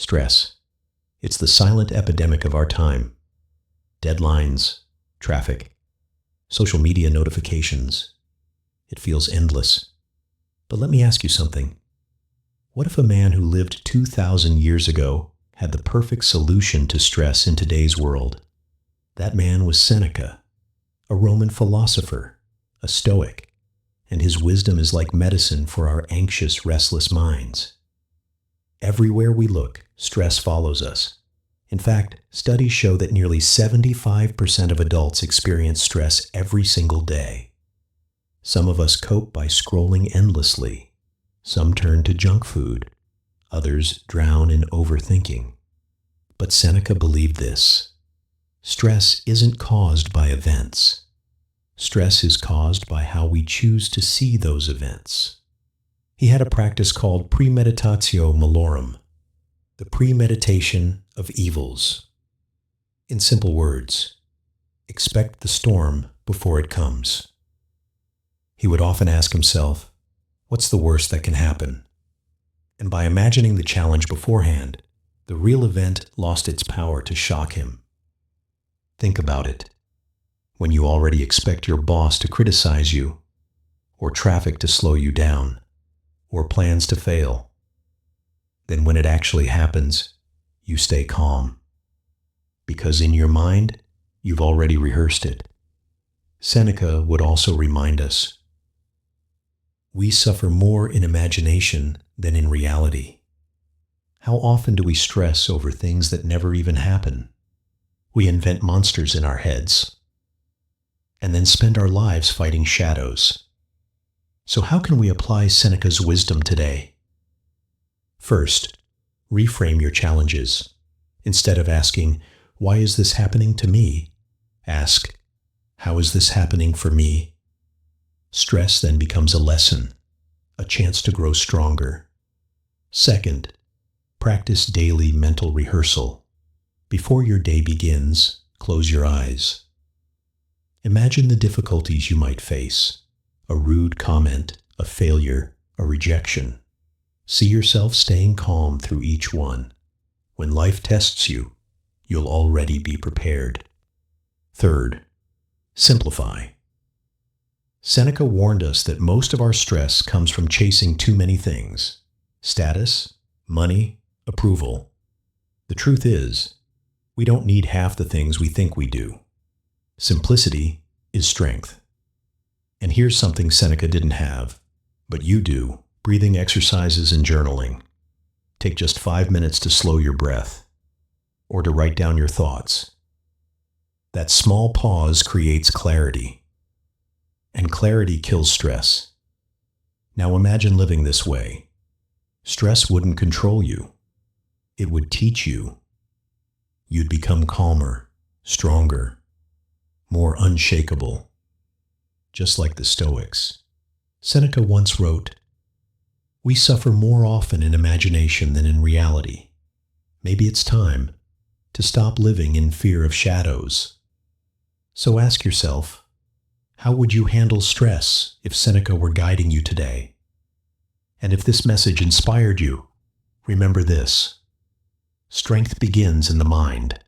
Stress. It's the silent epidemic of our time. Deadlines, traffic, social media notifications. It feels endless. But let me ask you something. What if a man who lived 2,000 years ago had the perfect solution to stress in today's world? That man was Seneca, a Roman philosopher, a Stoic, and his wisdom is like medicine for our anxious, restless minds. Everywhere we look, stress follows us. In fact, studies show that nearly 75% of adults experience stress every single day. Some of us cope by scrolling endlessly. Some turn to junk food. Others drown in overthinking. But Seneca believed this. Stress isn't caused by events. Stress is caused by how we choose to see those events. He had a practice called premeditatio malorum, the premeditation of evils. In simple words, expect the storm before it comes. He would often ask himself, what's the worst that can happen? And by imagining the challenge beforehand, the real event lost its power to shock him. Think about it. When you already expect your boss to criticize you, or traffic to slow you down, or plans to fail, then when it actually happens, you stay calm. Because in your mind, you've already rehearsed it. Seneca would also remind us, we suffer more in imagination than in reality. How often do we stress over things that never even happen? We invent monsters in our heads, and then spend our lives fighting shadows. So how can we apply Seneca's wisdom today? First, reframe your challenges. Instead of asking, why is this happening to me? Ask, how is this happening for me? Stress then becomes a lesson, a chance to grow stronger. Second, practice daily mental rehearsal. Before your day begins, close your eyes. Imagine the difficulties you might face. A rude comment, a failure, a rejection. See yourself staying calm through each one. When life tests you, you'll already be prepared. Third, simplify. Seneca warned us that most of our stress comes from chasing too many things: status, money, approval. The truth is, we don't need half the things we think we do. Simplicity is strength. And here's something Seneca didn't have, but you do: breathing exercises and journaling. Take just 5 minutes to slow your breath, or to write down your thoughts. That small pause creates clarity, and clarity kills stress. Now imagine living this way. Stress wouldn't control you. It would teach you. You'd become calmer, stronger, more unshakable. Just like the Stoics. Seneca once wrote, we suffer more often in imagination than in reality. Maybe it's time to stop living in fear of shadows. So ask yourself, how would you handle stress if Seneca were guiding you today? And if this message inspired you, remember this: strength begins in the mind.